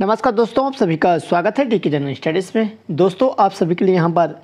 नमस्कार दोस्तों, आप सभी का स्वागत है डीके जनरल स्टडीज़ में। दोस्तों, आप सभी के लिए यहाँ पर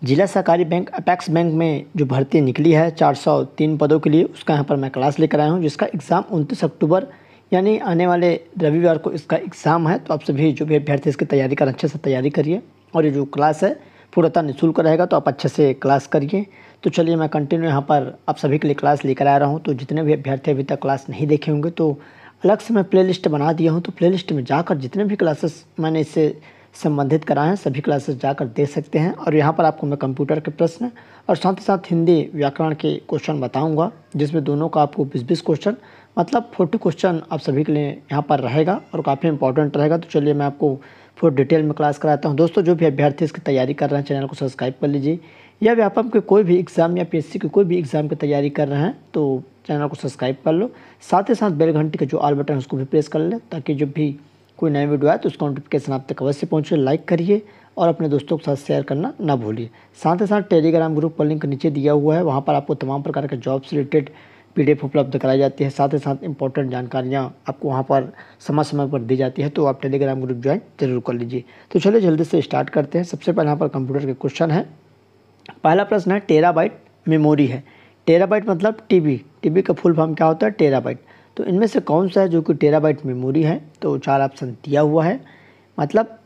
जिला सहकारी बैंक अपेक्स बैंक में जो भर्ती निकली है 403 पदों के लिए, उसका यहाँ पर मैं क्लास लेकर आया हूँ, जिसका एग्ज़ाम 29 अक्टूबर यानी आने वाले रविवार को इसका एग्ज़ाम है। तो आप सभी जो भी अभ्यर्थी इसकी तैयारी कर अच्छे से तैयारी करिए और ये जो क्लास है पूर्णतः निःशुल्क रहेगा, तो आप अच्छे से क्लास करिए। तो चलिए मैं कंटिन्यू यहाँ पर आप सभी के लिए क्लास लेकर आ रहा हूँ। तो जितने भी अभ्यर्थी अभी तक क्लास नहीं देखे होंगे तो अलग से मैं प्लेलिस्ट बना दिया हूँ, तो प्लेलिस्ट में जाकर जितने भी क्लासेस मैंने इससे संबंधित कराए हैं सभी क्लासेस जाकर देख सकते हैं। और यहाँ पर आपको मैं कंप्यूटर के प्रश्न और साथ ही साथ हिंदी व्याकरण के क्वेश्चन बताऊँगा, जिसमें दोनों का आपको 20-20 क्वेश्चन मतलब 40 क्वेश्चन आप सभी के लिए यहाँ पर रहेगा और काफ़ी इंपॉर्टेंट रहेगा। तो चलिए मैं आपको पूरी डिटेल में क्लास कराता हूँ। दोस्तों, जो भी अभ्यर्थी इसकी तैयारी कर रहे हैं चैनल को सब्सक्राइब कर लीजिए, या व्यापम के कोई भी एग्ज़ाम या पीएससी की कोई भी एग्ज़ाम की तैयारी कर रहे हैं तो चैनल को सब्सक्राइब कर लो। साथ ही साथ बेल घंटी का जो ऑल बटन है उसको भी प्रेस कर ले, ताकि जब भी कोई नया वीडियो आए तो उसका नोटिफिकेशन आप तक अवश्य पहुँचे। लाइक करिए और अपने दोस्तों के साथ शेयर करना ना भूलिए। साथ ही साथ टेलीग्राम ग्रुप का लिंक नीचे दिया हुआ है, वहाँ पर आपको तमाम प्रकार के जॉब से रिलेटेड PDF उपलब्ध कराई जाती है। साथ ही साथ इंपॉर्टेंट जानकारियाँ आपको वहाँ पर समय समय पर दी जाती है, तो आप टेलीग्राम ग्रुप ज्वाइन जरूर कर लीजिए। तो चलिए जल्दी से स्टार्ट करते हैं। सबसे पहले यहाँ पर कंप्यूटर के क्वेश्चन है। पहला प्रश्न है, टेराबाइट मेमोरी है। टेराबाइट मतलब टीबी का फुल फॉर्म क्या होता है? टेराबाइट। तो इनमें से कौन सा है जो कि टेराबाइट मेमोरी है? तो 4 ऑप्शन दिया हुआ है मतलब।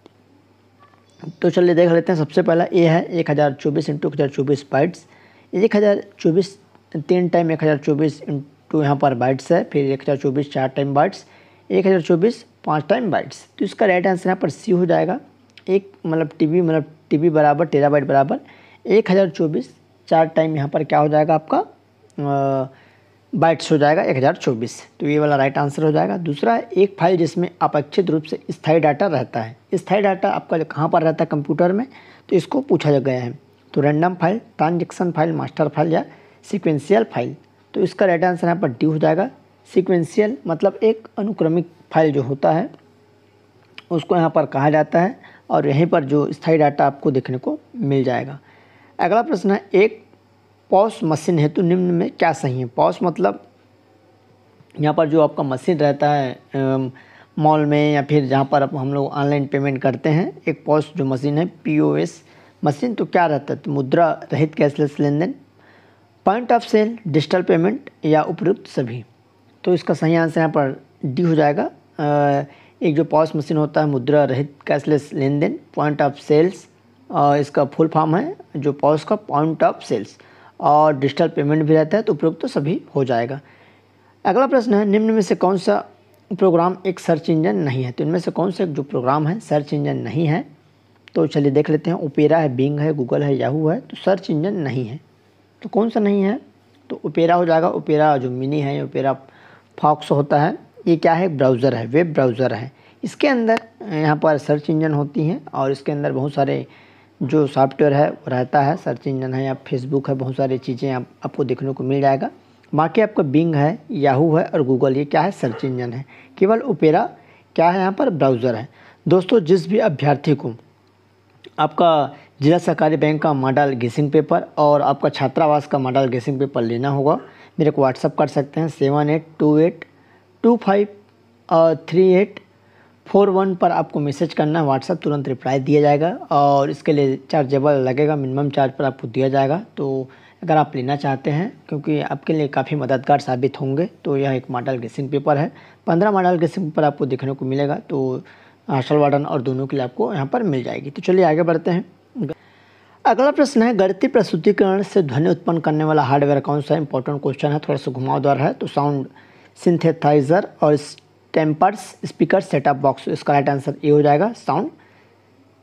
तो चलिए देख लेते हैं। सबसे पहला ए है 1024 × 1024 बाइट्स। 1024 3 टाइम 1024 इंटू यहाँ पर बाइट्स है, फिर 1024 4 टाइम बाइट्स, 1024 5 टाइम बाइट्स। तो इसका राइट आंसर यहाँ पर सी हो जाएगा। एक मतलब टीबी बराबर टेराबाइट बराबर 1024 4 टाइम यहाँ पर क्या हो जाएगा आपका बाइट्स हो जाएगा 1024। तो ये वाला राइट आंसर हो जाएगा। दूसरा है, एक फाइल जिसमें अपेक्षित रूप से स्थायी डाटा रहता है। स्थायी डाटा आपका कहाँ पर रहता है? कंप्यूटर में। तो इसको पूछा गया है। तो random file, transaction file, master file या सीक्वेंशियल फाइल। तो इसका राइट आंसर यहाँ पर डी हो जाएगा। सीक्वेंशियल मतलब एक अनुक्रमिक फाइल जो होता है उसको यहाँ पर कहा जाता है, और यहीं पर जो स्थायी डाटा आपको देखने को मिल जाएगा। अगला प्रश्न है, एक पॉस मशीन हेतु निम्न में क्या सही है? पॉस मतलब यहाँ पर जो आपका मशीन रहता है मॉल में या फिर जहाँ पर हम लोग ऑनलाइन पेमेंट करते हैं, एक पॉस जो मशीन है POS मशीन, तो क्या रहता है? तो मुद्रा रहित कैशलेस लेन देन, point of sale, digital payment या उपयुक्त सभी। तो इसका सही आंसर यहाँ पर डी हो जाएगा। एक जो पॉस मशीन होता है मुद्रा रहित कैशलेस लेन देन, पॉइंट ऑफ सेल्स इसका फुल फॉर्म है जो पॉस का, पॉइंट ऑफ सेल्स, और डिजिटल पेमेंट भी रहता है, तो उपयुक्त तो सभी हो जाएगा। अगला प्रश्न है, निम्न में से कौन सा प्रोग्राम एक सर्च इंजन नहीं है? तो इनमें से कौन सा जो प्रोग्राम है सर्च इंजन नहीं है? तो चलिए देख लेते हैं। ओपेरा है, बिंग है, गूगल है, याहू है। तो सर्च इंजन नहीं है, तो कौन सा नहीं है? तो ओपेरा हो जाएगा। ओपेरा जो मिनी है, ओपेरा फॉक्स होता है, ये क्या है? ब्राउज़र है, वेब ब्राउज़र है। इसके अंदर यहाँ पर सर्च इंजन होती हैं और इसके अंदर बहुत सारे जो सॉफ्टवेयर है वो रहता है। सर्च इंजन है या फेसबुक है, बहुत सारी चीज़ें आपको देखने को मिल जाएगा। बाकी आपका बिंग है, याहू है और गूगल, ये क्या है? सर्च इंजन है। केवल ओपेरा क्या है? यहाँ पर ब्राउज़र है। दोस्तों, जिस भी अभ्यर्थी को आपका जिला सहकारी बैंक का मॉडल गेसिंग पेपर और आपका छात्रावास का मॉडल गेसिंग पेपर लेना होगा, मेरे को व्हाट्सअप कर सकते हैं। 7828253841 पर आपको मैसेज करना है। व्हाट्सअप तुरंत रिप्लाई दिया जाएगा और इसके लिए चार्जेबल लगेगा, मिनिमम चार्ज पर आपको दिया जाएगा। तो अगर आप लेना चाहते हैं, क्योंकि आपके लिए काफ़ी मददगार साबित होंगे, तो यह एक मॉडल गेसिंग पेपर है। 15 मॉडल गेसिंग पेपर आपको देखने को मिलेगा, तो हॉस्टल वार्डन और दोनों के लिए आपको यहाँ पर मिल जाएगी। तो चलिए आगे बढ़ते हैं। अगला प्रश्न है, गणितीय प्रस्तुतिकरण से ध्वनि उत्पन्न करने वाला हार्डवेयर कौन सा? इंपॉर्टेंट क्वेश्चन है, थोड़ा सा घुमावदार है। तो साउंड सिंथेसाइजर और टेम्पर्स स्पीकर सेटअप बॉक्स। इसका राइट आंसर ए हो जाएगा, साउंड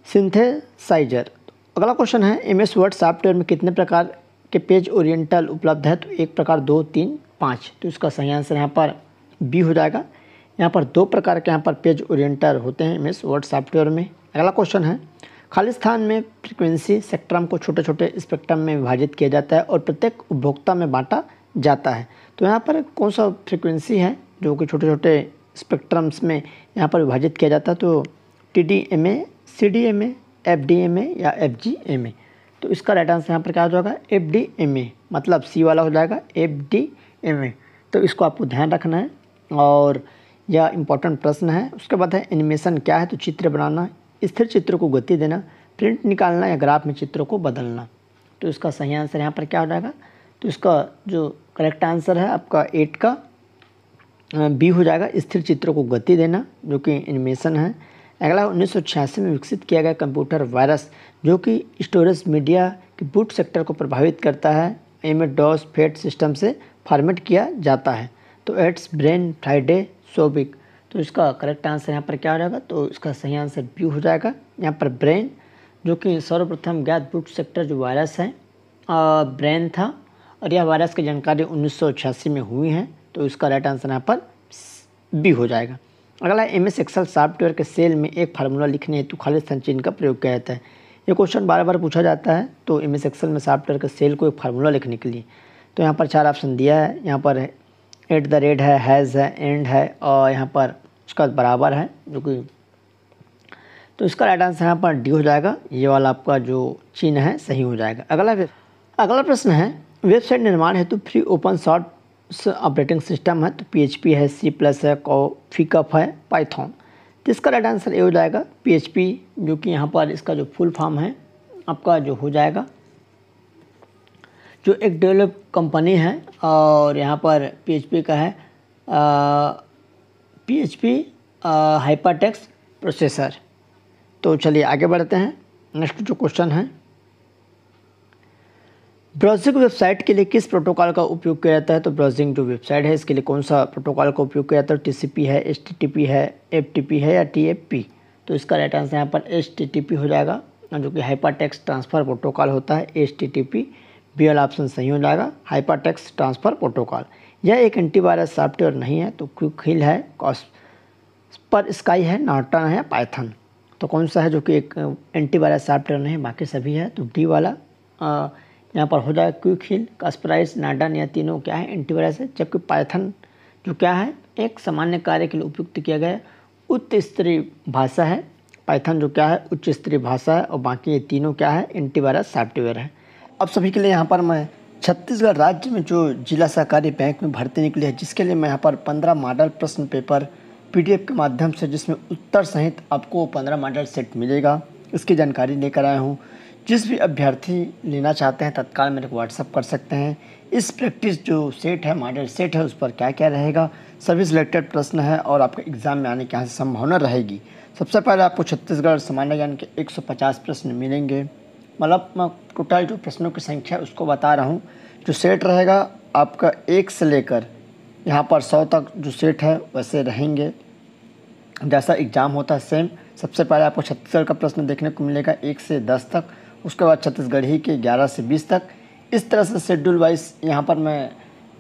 सिंथेसाइजर। अगला क्वेश्चन है, MS वर्ड सॉफ्टवेयर में कितने प्रकार के पेज ओरिएंटल उपलब्ध है? तो 1 प्रकार, 2, 3, 5। तो इसका सही आंसर यहाँ पर बी हो जाएगा। यहाँ पर 2 प्रकार के यहाँ पर पेज ओरिएंटर होते हैं MS वर्ड सॉफ्टवेयर में। अगला क्वेश्चन है, खाली स्थान में फ्रीक्वेंसी स्पेक्ट्रम को छोटे छोटे स्पेक्ट्रम में विभाजित किया जाता है और प्रत्येक उपभोक्ता में बांटा जाता है। तो यहाँ पर कौन सा फ्रीक्वेंसी है जो कि छोटे छोटे स्पेक्ट्रम्स में यहाँ पर विभाजित किया जाता है? तो TDMA, CDMA, FDMA या FGMA। तो इसका राइट आंसर यहाँ पर क्या हो जाएगा? FDMA, मतलब सी वाला हो जाएगा FDMA। तो इसको आपको ध्यान रखना है। और यह इंपॉर्टेंट प्रश्न है। उसके बाद है एनिमेशन क्या है, तो चित्र बनाना, स्थिर चित्र को गति देना, प्रिंट निकालना या ग्राफ में चित्रों को बदलना। तो इसका सही आंसर यहाँ पर क्या हो जाएगा, तो इसका जो करेक्ट आंसर है आपका 8 का बी हो जाएगा, स्थिर चित्रों को गति देना, जो कि एनिमेशन है। अगला 1986 में विकसित किया गया कंप्यूटर वायरस जो कि स्टोरेज मीडिया के बूट सेक्टर को प्रभावित करता है, एम डॉस फेट सिस्टम से फॉर्मेट किया जाता है। तो एड्स ब्रेन फ्राइडे सोबिक। तो इसका करेक्ट आंसर यहाँ पर क्या हो जाएगा, तो इसका सही आंसर बी हो जाएगा। यहाँ पर ब्रेन जो कि सर्वप्रथम ज्ञात बूट सेक्टर जो वायरस है ब्रेन था, और यह वायरस की जानकारी 1986 में हुई है। तो इसका राइट आंसर यहाँ पर बी हो जाएगा। अगला MS एक्सेल सॉफ्टवेयर के सेल में एक फार्मूला लिखने हेतु खाली स्थान चिन्ह का प्रयोग किया जाता है। ये क्वेश्चन बार बार पूछा जाता है। तो MS एक्सेल में सॉफ्टवेयर के सेल को एक फार्मूला लिखने के लिए तो यहाँ पर 4 ऑप्शन दिया है। यहाँ पर @ है, हैज़ है, एंड है, और यहाँ पर उसका बराबर है जो कि, तो इसका राइट आंसर यहाँ पर डी हो जाएगा। ये वाला आपका जो चिन्ह है सही हो जाएगा। अगला प्रश्न है वेबसाइट निर्माण हेतु free open source operating system है, तो PHP है, C+ है, कॉफी कप है, पाइथन। तो इसका राइट आंसर ये हो जाएगा PHP, जो कि यहाँ पर इसका जो फुल फॉर्म है आपका जो हो जाएगा, जो एक डेवलप कंपनी है, और यहाँ पर PHP का है PHP हाइपरटेक्स्ट प्रोसेसर। तो चलिए आगे बढ़ते हैं। नेक्स्ट जो क्वेश्चन है, ब्राउजिंग वेबसाइट के लिए किस प्रोटोकॉल का उपयोग किया जाता है, तो ब्राउजिंग जो वेबसाइट है इसके लिए कौन सा प्रोटोकॉल का उपयोग किया जाता है, TCP है, HTTP है, FTP है या TFP। तो इसका राइट आंसर यहाँ पर HTTP हो जाएगा, जो कि हाइपरटेक्स्ट ट्रांसफ़र प्रोटोकॉल होता है। HTTP बी वाला ऑप्शन सही हो जाएगा, हाइपरटेक्स्ट ट्रांसफ़र प्रोटोकॉल। यह एक एंटीवायरस सॉफ्टवेयर नहीं है, तो क्विकहिल है, कॉस्पर स्काई है, नॉर्टन है, पाइथन। तो कौन सा है जो कि एक एंटीवायरस सॉफ्टवेयर नहीं है, बाकी सभी है, तो डी वाला यहाँ पर हो जाएगा। क्विकहिल, कास्पराइस, नॉर्टन, या तीनों क्या है एंटीवायरस है, जबकि पाइथन जो क्या है एक सामान्य कार्य के लिए उपयुक्त किया गया उच्च स्तरीय भाषा है। पाइथन जो क्या है उच्च स्तरीय भाषा है, और बाकी ये तीनों क्या है एंटीवायरस सॉफ्टवेयर है। अब सभी के लिए यहाँ पर मैं छत्तीसगढ़ राज्य में जो जिला सहकारी बैंक में भर्ती निकली है, जिसके लिए मैं यहाँ पर 15 मॉडल प्रश्न पेपर PDF के माध्यम से, जिसमें उत्तर सहित आपको 15 मॉडल सेट मिलेगा, इसकी जानकारी लेकर आया हूँ। जिस भी अभ्यर्थी लेना चाहते हैं तत्काल मेरे को व्हाट्सअप कर सकते हैं। इस प्रैक्टिस जो सेट है, मॉडल सेट है, उस पर क्या क्या रहेगा, सभी सिलेक्टेड प्रश्न है, और आपके एग्ज़ाम में आने की यहाँ से संभावना रहेगी। सबसे पहले आपको छत्तीसगढ़ सामान्य ज्ञान के 150 प्रश्न मिलेंगे। मतलब मैं टोटल जो प्रश्नों की संख्या उसको बता रहा हूँ। जो सेट रहेगा आपका 1 से लेकर यहाँ पर 100 तक जो सेट है वैसे रहेंगे, जैसा एग्ज़ाम होता है सेम। सबसे पहले आपको छत्तीसगढ़ का प्रश्न देखने को मिलेगा 1 से 10 तक, उसके बाद छत्तीसगढ़ी के 11 से 20 तक। इस तरह से शेड्यूल वाइज यहाँ पर मैं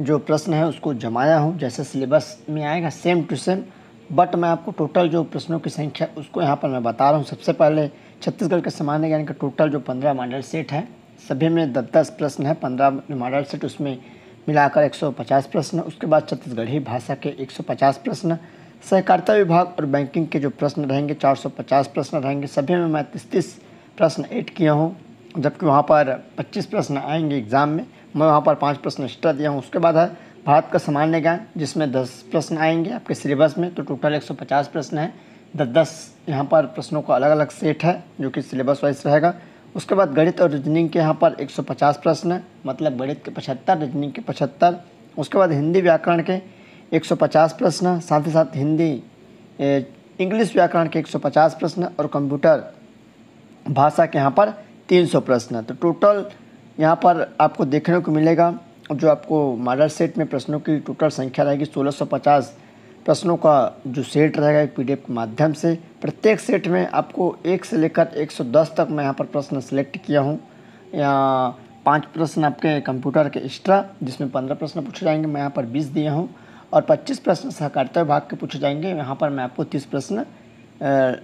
जो प्रश्न है उसको जमाया हूँ, जैसे सिलेबस में आएगा सेम टू सेम, बट मैं आपको टोटल जो प्रश्नों की संख्या उसको यहाँ पर मैं बता रहा हूँ। सबसे पहले छत्तीसगढ़ के सामान्य ज्ञान का टोटल जो 15 मॉडल सेट है, सभी में 10-10 प्रश्न है। 15 मॉडल सेट उसमें मिलाकर 150 प्रश्न। उसके बाद छत्तीसगढ़ी भाषा के 150 प्रश्न, सहकारिता विभाग और बैंकिंग के जो प्रश्न रहेंगे 450 प्रश्न रहेंगे। सभी में मैं 30 प्रश्न ऐड किया हूँ, जबकि वहाँ पर 25 प्रश्न आएंगे एग्ज़ाम में, मैं वहाँ पर 5 प्रश्न एक्स्ट्रा दिया हूँ। उसके बाद है भारत का सामान्य ज्ञान, जिसमें 10 प्रश्न आएंगे आपके सिलेबस में, तो टोटल 150 प्रश्न है। 10-10 यहाँ पर प्रश्नों का अलग अलग सेट है जो कि सिलेबस वाइज रहेगा। उसके बाद गणित और रीजनिंग के यहाँ पर 150 प्रश्न है, मतलब गणित के 75, रीजनिंग के 75। उसके बाद हिंदी व्याकरण के 150 प्रश्न, साथ ही साथ हिंदी इंग्लिश व्याकरण के 150 प्रश्न, और कंप्यूटर भाषा के यहाँ पर 300 प्रश्न। तो टोटल यहाँ पर आपको देखने को मिलेगा जो आपको मॉडल सेट में प्रश्नों की टोटल संख्या रहेगी 1650 प्रश्नों का जो सेट रहेगा एक PDF के माध्यम से। प्रत्येक सेट में आपको 1 से लेकर 110 तक मैं यहाँ पर प्रश्न सेलेक्ट किया हूँ। या 5 प्रश्न आपके कंप्यूटर के एक्स्ट्रा, जिसमें 15 प्रश्न पूछे जाएंगे, मैं यहाँ पर 20 दिया हूँ, और 25 प्रश्न सहकारिता विभाग के पूछे जाएंगे, यहाँ पर मैं आपको 30 प्रश्न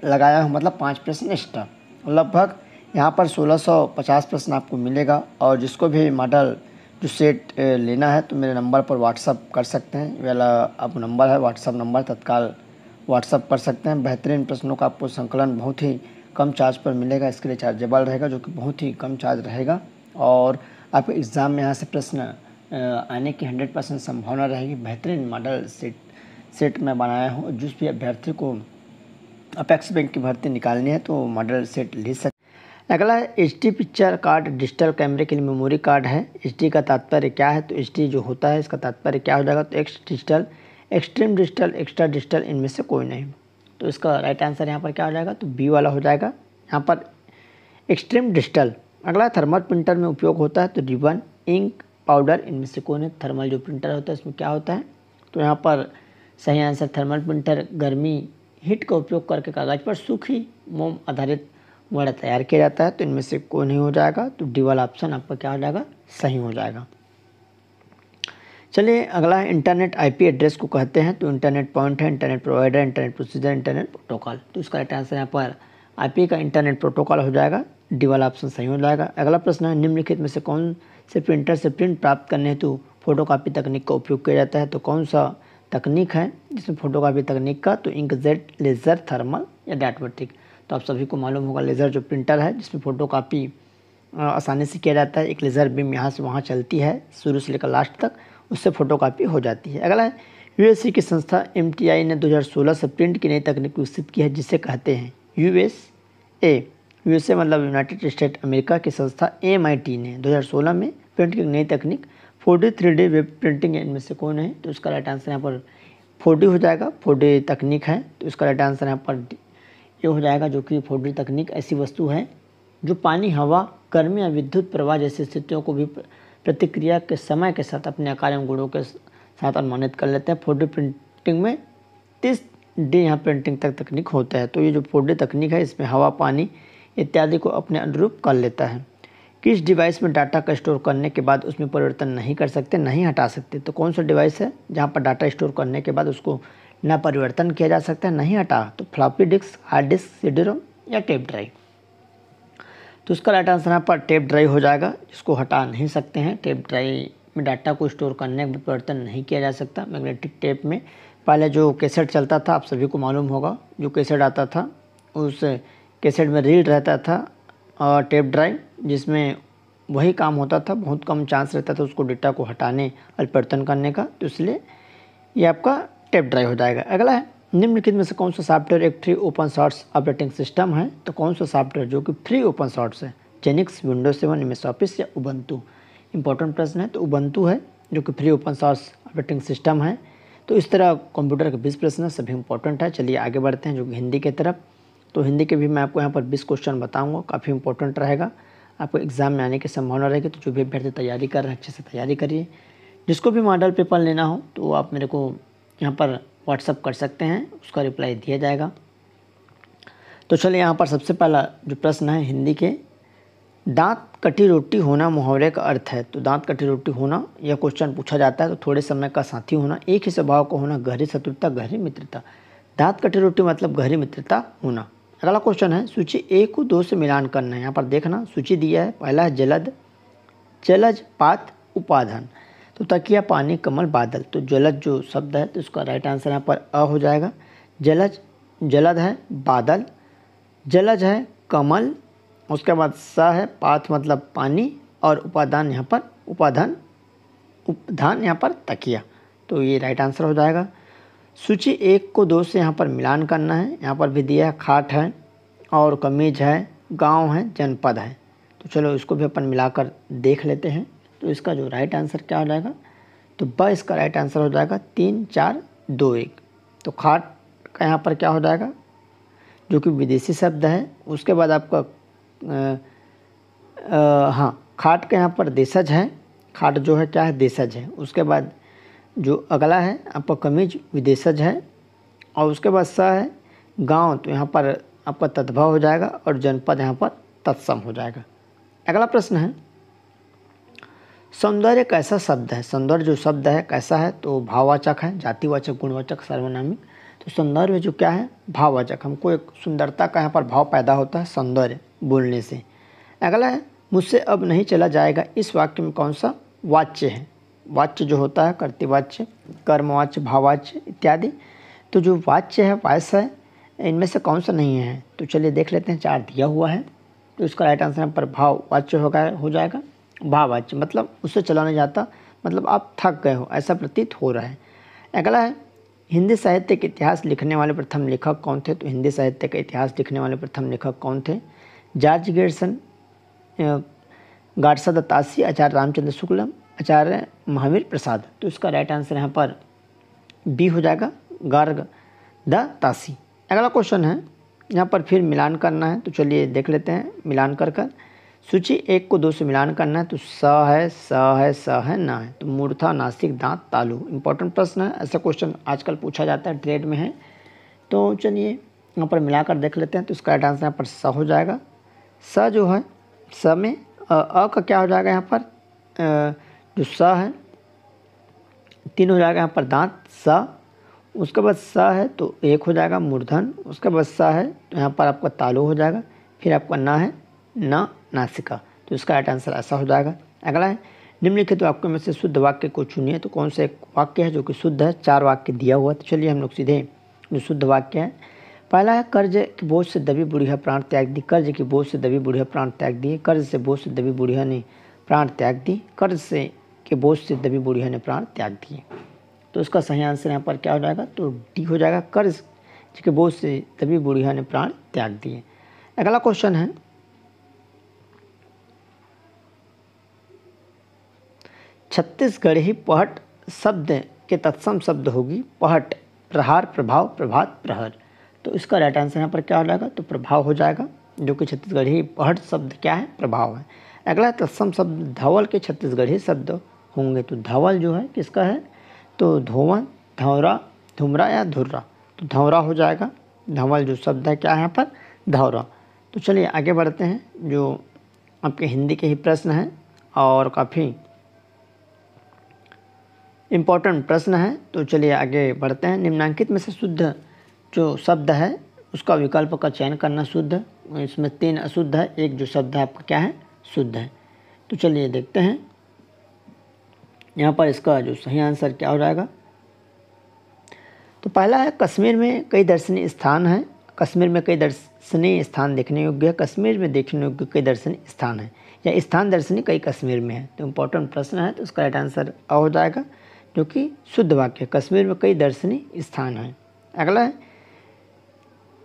लगाया हूँ, मतलब 5 प्रश्न एक्स्ट्रा। लगभग यहाँ पर 1650 प्रश्न आपको मिलेगा। और जिसको भी मॉडल जो सेट लेना है तो मेरे नंबर पर व्हाट्सअप कर सकते हैं। ये वाला आप नंबर है व्हाट्सअप नंबर, तत्काल व्हाट्सअप कर सकते हैं। बेहतरीन प्रश्नों का आपको संकलन बहुत ही कम चार्ज पर मिलेगा, इसके लिए चार्जेबल रहेगा, जो कि बहुत ही कम चार्ज रहेगा। और आपके एग्ज़ाम में यहाँ से प्रश्न आने की 100% संभावना रहेगी। बेहतरीन मॉडल सेट मैं बनाया हूँ। जिस भी अभ्यर्थी को अपेक्स बैंक की भर्ती निकालनी है तो मॉडल सेट ले सकते। अगला है HD पिक्चर कार्ड डिजिटल कैमरे के लिए मेमोरी कार्ड है। HD का तात्पर्य क्या है? तो HD जो होता है इसका तात्पर्य क्या हो जाएगा? तो x digital, extreme digital, extra digital, इनमें से कोई नहीं। तो इसका राइट आंसर यहाँ पर क्या हो जाएगा? तो बी वाला हो जाएगा यहाँ पर, एक्सट्रीम डिजिटल। अगला थर्मल प्रिंटर में उपयोग होता है तो रिबन, इंक, पाउडर, इनमें से कौन है? थर्मल जो प्रिंटर होता है इसमें क्या होता है? तो यहाँ पर सही आंसर थर्मल प्रिंटर गर्मी हीट का उपयोग करके कागज़ पर सूखी मोम आधारित वर्ण तैयार किया जाता है। तो इनमें से कोई नहीं हो जाएगा। तो डी वाला ऑप्शन आपका क्या हो जाएगा? सही हो जाएगा। चलिए अगला है इंटरनेट IP एड्रेस को कहते हैं। तो इंटरनेट पॉइंट है, internet provider, internet procedure, internet protocol. तो इसका राइट आंसर यहाँ पर IP का इंटरनेट प्रोटोकॉल हो जाएगा। डी वाला ऑप्शन सही हो जाएगा। अगला प्रश्न है निम्नलिखित में से कौन से प्रिंटर से प्रिंट प्राप्त करने हेतु फोटोकॉपी तकनीक का उपयोग किया जाता है? तो कौन सा तकनीक है जिसमें फोटोकॉपी तकनीक का? तो इंकजेट, लेज़र, थर्मल या डायटोमेट्रिक। तो आप सभी को मालूम होगा लेज़र जो प्रिंटर है जिसमें फ़ोटोकॉपी आसानी से किया जाता है। एक लेज़र बीम यहाँ से वहाँ चलती है शुरू से लेकर लास्ट तक, उससे फ़ोटोकॉपी हो जाती है। अगला है USA की संस्था MTI ने 2016 से प्रिंट की नई तकनीक विकसित की है जिसे कहते हैं USA मतलब यूनाइटेड स्टेट अमेरिका की संस्था MIT ने 2016 में प्रिंट की नई तकनीक 4D 3D वेब प्रिंटिंग है। इनमें से कौन है? तो इसका राइट आंसर यहाँ पर 4D हो जाएगा। 4D तकनीक है तो इसका राइट आंसर यहाँ पर ये हो जाएगा, जो कि 4D तकनीक ऐसी वस्तु है जो पानी, हवा, गर्मी या विद्युत प्रवाह जैसी स्थितियों को भी प्रतिक्रिया के समय के साथ अपने आकार एवं गुणों के साथ अनुमानित कर लेते हैं। 4D प्रिंटिंग में 30D यहाँ प्रिंटिंग तक तकनीक होता है। तो ये जो 4D तकनीक है इसमें हवा, पानी इत्यादि को अपने अनुरूप कर लेता है। किस डिवाइस में डाटा का स्टोर करने के बाद उसमें परिवर्तन नहीं कर सकते, नहीं हटा सकते? तो कौन सा डिवाइस है जहाँ पर डाटा स्टोर करने के बाद उसको ना परिवर्तन किया जा सकता है, नहीं हटा? तो floppy disk, hard disk, CD-ROM या टेप ड्राइव। तो इसका राइट आंसर यहाँ पर टेप ड्राइव हो जाएगा, जिसको हटा नहीं सकते हैं। टेप ड्राइव में डाटा को स्टोर करने के बाद परिवर्तन नहीं किया जा सकता। मैग्नेटिक टेप में पहले जो कैसेट चलता था, आप सभी को मालूम होगा, जो कैसेट आता था उस कैसेट में रीड रहता था और टेप ड्राइव जिसमें वही काम होता था, बहुत कम चांस रहता था उसको डेटा को हटाने और परिवर्तन करने का। तो इसलिए ये आपका टेप ड्राइव हो जाएगा। अगला है निम्नलिखित में से कौन सा सॉफ्टवेयर एक free open source operating system है? तो कौन सा सॉफ्टवेयर जो कि फ्री ओपन सोर्स है? जेनिक्स, विंडोज 7, MS ऑफिस या उबंटू? इंपॉर्टेंट प्रश्न है। तो उबंटू है जो कि free open source operating system है। तो इस तरह कंप्यूटर के 20 प्रश्न है, सभी इंपॉर्टेंट है। चलिए आगे बढ़ते हैं जो कि हिंदी की तरफ। तो हिंदी के भी मैं आपको यहाँ पर 20 क्वेश्चन बताऊँगा, काफ़ी इंपॉर्टेंट रहेगा, आपको एग्जाम में आने की संभावना रहेगी। तो जो भी अभ्यर्थी तैयारी कर रहे हैं अच्छे से तैयारी करिए। जिसको भी मॉडल पेपर लेना हो तो आप मेरे को यहाँ पर व्हाट्सअप कर सकते हैं, उसका रिप्लाई दिया जाएगा। तो चलिए यहाँ पर सबसे पहला जो प्रश्न है हिंदी के, दांत कटी रोटी होना मुहावरे का अर्थ है। तो दांत कटी रोटी होना यह क्वेश्चन पूछा जाता है। तो थोड़े समय का साथी होना, एक ही स्वभाव का होना, गहरी शत्रुता, गहरी मित्रता। दांत कटी रोटी मतलब गहरी मित्रता होना। अगला क्वेश्चन है सूची A को 2 से मिलान करना है। यहाँ पर देखना सूची दिया है, पहला है जलद, जलज, पात, उपाधान। तो तकिया, पानी, कमल, बादल। तो जलद जो शब्द है तो उसका राइट आंसर यहाँ पर अ हो जाएगा। जलज, जलद है बादल, जलज है कमल, उसके बाद स है पात मतलब पानी, और उपादान यहाँ पर उपाधान, उपधान यहाँ पर तकिया। तो ये राइट आंसर हो जाएगा। सूची 1 को 2 से यहाँ पर मिलान करना है। यहाँ पर भी दिया है खाट है और कमीज है, गांव है, जनपद है। तो चलो इसको भी अपन मिलाकर देख लेते हैं। तो इसका जो राइट आंसर क्या हो जाएगा? तो ब इसका राइट आंसर हो जाएगा 3, 4, 2, 1। तो खाट का यहाँ पर क्या हो जाएगा, जो कि विदेशी शब्द है। उसके बाद आपका हाँ, खाट का यहाँ पर देशज है, खाट जो है क्या है, देशज है। उसके बाद जो अगला है आपका कमीज विदेशज है, और उसके बाद स है गांव, तो यहाँ पर आपका तद्भव हो जाएगा, और जनपद यहाँ पर तत्सम हो जाएगा। अगला प्रश्न है सौंदर्य कैसा शब्द है? सौंदर्य जो शब्द है कैसा है? तो भाववाचक है, जातिवाचक, गुणवाचक, सार्वनामिक। तो सौंदर्य जो क्या है, भाववाचक। हमको एक सुंदरता का यहाँ पर भाव पैदा होता है सौंदर्य बोलने से। अगला है मुझसे अब नहीं चला जाएगा, इस वाक्य में कौन सा वाच्य है? वाच्य जो होता है कर्तृवाच्य, कर्मवाच्य, भाववाच्य इत्यादि। तो जो वाच्य है, वायस है, इनमें से कौन सा नहीं है? तो चलिए देख लेते हैं। 4 दिया हुआ है तो इसका राइट आंसर यहाँ पर भाववाच्य हो जाएगा। भाववाच्य मतलब उससे चला नहीं जाता, मतलब आप थक गए हो ऐसा प्रतीत हो रहा है। अगला है हिंदी साहित्य के इतिहास लिखने वाले प्रथम लेखक कौन थे? तो हिंदी साहित्य का इतिहास लिखने वाले प्रथम लेखक कौन थे? जॉर्ज गेरसन, गाडसा द तासी, आचार्य रामचंद्र शुक्लम, आचार्य महावीर प्रसाद। तो इसका राइट आंसर यहाँ पर बी हो जाएगा, गार्ग द तासी। अगला क्वेश्चन है, यहाँ पर फिर मिलान करना है, तो चलिए देख लेते हैं मिलान कर सूची 1 को 2 से मिलान करना है। तो स है, स है, स है, ना है। तो मूर्धा, नासिक, दांत, तालु। इंपॉर्टेंट प्रश्न है, ऐसा क्वेश्चन आजकल पूछा जाता है, ट्रेड में है। तो चलिए यहाँ पर मिलाकर देख लेते हैं। तो इसका राइट आंसर यहाँ पर स हो जाएगा। स जो है, स में अ का क्या हो जाएगा यहाँ पर, जो स है 3 हो जाएगा यहाँ पर दांत, स। उसके बाद स है तो 1 हो जाएगा मूर्धन। उसके बाद स है तो यहाँ पर आपका तालु हो जाएगा। फिर आपका न है, न, नासिका। तो इसका राइट आंसर ऐसा हो जाएगा। अगला है, निम्नलिखित वाक्यों में से शुद्ध वाक्य को चुनिए। तो कौन सा एक वाक्य है जो कि शुद्ध है? 4 वाक्य दिया हुआ है। तो चलिए हम लोग सीधे जो शुद्ध वाक्य है, पहला है, कर्ज की बोझ से दबी बुढ़िया प्राण त्याग दी। कर्ज की बोझ से दबी बुढ़िया प्राण त्याग दिए। कर्ज से बोझ से दबी बुढ़िया ने प्राण त्याग दी। कर्ज से के बोझ से दबी बुढ़िया ने प्राण त्याग दिए। तो इसका सही आंसर यहाँ पर क्या हो जाएगा? तो डी हो जाएगा, कर्ज के बोझ से दबी बुढ़िया ने प्राण त्याग दिए। अगला क्वेश्चन है, छत्तीसगढ़ी पहट शब्द के तत्सम शब्द होगी पहट, प्रहार, प्रभाव, प्रभात, प्रहर। तो इसका राइट आंसर यहाँ पर क्या हो जाएगा? तो प्रभाव हो जाएगा, जो कि छत्तीसगढ़ी पहट शब्द क्या है? प्रभाव है। अगला तत्सम शब्द धवल के छत्तीसगढ़ी शब्द होंगे। तो धवल जो है किसका है? तो धोवन, धौरा, धुमरा या धुर्रा। तो धौरा हो जाएगा। धवल जो शब्द है क्या है यहाँ पर? धौरा। तो चलिए आगे बढ़ते हैं, जो आपके हिंदी के ही प्रश्न हैं और काफ़ी इम्पोर्टेंट प्रश्न है। तो चलिए आगे बढ़ते हैं। निम्नांकित में से शुद्ध जो शब्द है उसका विकल्प का चयन करना। शुद्ध, इसमें 3 अशुद्ध है, एक जो शब्द है आपका क्या है? शुद्ध है। तो चलिए देखते हैं यहाँ पर इसका जो सही आंसर क्या हो जाएगा। तो पहला है, कश्मीर में कई दर्शनीय स्थान हैं। कश्मीर में कई दर्शनीय स्थान देखने योग्य है। कश्मीर में देखने योग्य कई दर्शनीय स्थान है, या स्थान दर्शनीय कई कश्मीर में है। तो इम्पोर्टेंट प्रश्न है, तो उसका राइट आंसर अ हो जाएगा, जो कि शुद्ध वाक्य। कश्मीर में कई दर्शनीय स्थान हैं। अगला है,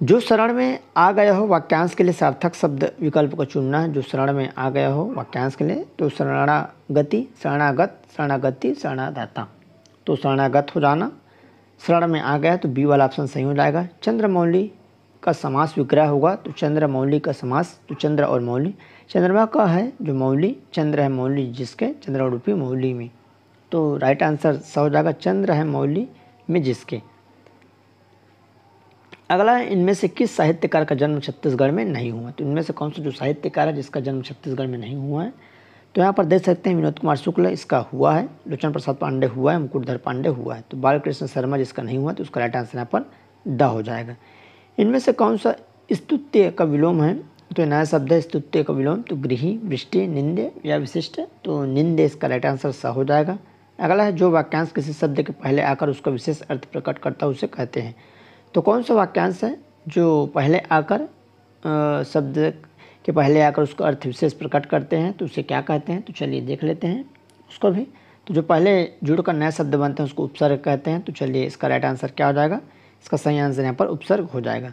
जो शरण में आ गया हो वाक्यांश के लिए सार्थक शब्द विकल्प को चुनना है। जो शरण में आ गया हो वाक्यांश के लिए, तो शरणागति, शरणागत, शरणागति, शरणागता। तो शरणागत हो जाना, शरण में आ गया तो बी वाला ऑप्शन सही हो जाएगा। चंद्रमौली का समास विग्रह होगा। तो चंद्रमौली का समास, तो चंद्र और मौली। चंद्रमा का है जो मौली, चंद्र है मौली जिसके, चंद्र रूपी मौली में। तो राइट आंसर स हो जाएगा, चंद्र है मौली में जिसके। अगला है, इनमें से किस साहित्यकार का जन्म छत्तीसगढ़ में नहीं हुआ? तो इनमें से कौन सा जो साहित्यकार है जिसका जन्म छत्तीसगढ़ में नहीं हुआ है? तो यहाँ पर देख सकते हैं, विनोद कुमार शुक्ल इसका हुआ है, लोचन प्रसाद पांडे हुआ है, मुकुटधर पांडे हुआ है। तो बालकृष्ण शर्मा जिसका नहीं हुआ, तो उसका राइट आंसर यहाँ पर ड हो जाएगा। इनमें से कौन सा स्तुत्य का विलोम है? तो नया शब्द है स्तुत्य का विलोम। तो गृही, वृष्टि, निंद्य या विशिष्ट। तो निंद्य इसका राइट आंसर स हो जाएगा। अगला है, जो वाक्यांश किसी शब्द के पहले आकर उसका विशेष अर्थ प्रकट करता है उसे कहते हैं। तो कौन सा वाक्यांश है जो पहले आकर शब्द के पहले आकर उसका अर्थ विशेष प्रकट करते हैं, तो उसे क्या कहते हैं? तो चलिए देख लेते हैं उसको भी। तो जो पहले जुड़कर नया शब्द बनते हैं उसको उपसर्ग कहते हैं। तो चलिए इसका राइट आंसर क्या हो जाएगा? इसका सही आंसर यहाँ पर उपसर्ग हो जाएगा।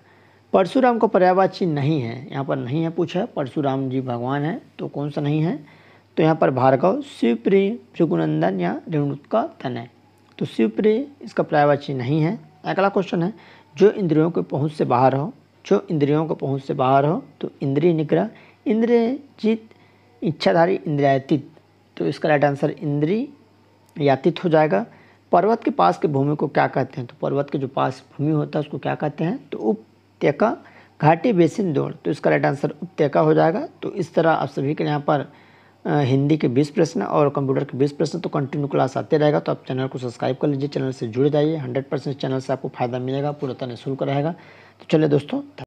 परशुराम को पर्यायवाची नहीं है, यहाँ पर नहीं है पूछा है। परशुराम जी भगवान है, तो कौन सा नहीं है? तो यहाँ पर भार्गव, शिवप्रिय, भृगुनंदन या रेणुका तनय। तो शिवप्रिय इसका पर्यायवाची नहीं है। अगला क्वेश्चन है, जो इंद्रियों के पहुँच से बाहर हो। जो इंद्रियों को पहुँच से बाहर हो, तो इंद्रिय निग्रह, इंद्रियजित, इच्छाधारी, इंद्रियातीत। तो इसका राइट आंसर इंद्रियातीत हो जाएगा। पर्वत के पास की भूमि को क्या कहते हैं? तो पर्वत के जो पास भूमि होता है उसको क्या कहते हैं? तो उपत्यका, घाटी, बेसिन, दौड़। तो इसका राइट आंसर उपत्यका हो जाएगा। तो इस तरह आप सभी के यहाँ पर हिंदी के 20 प्रश्न और कंप्यूटर के 20 प्रश्न तो कंटिन्यू क्लास आते रहेगा। तो आप चैनल को सब्सक्राइब कर लीजिए, चैनल से जुड़ जाइए। 100% चैनल से आपको फायदा मिलेगा, पूरा निःशुल्क रहेगा। तो चलिए दोस्तों।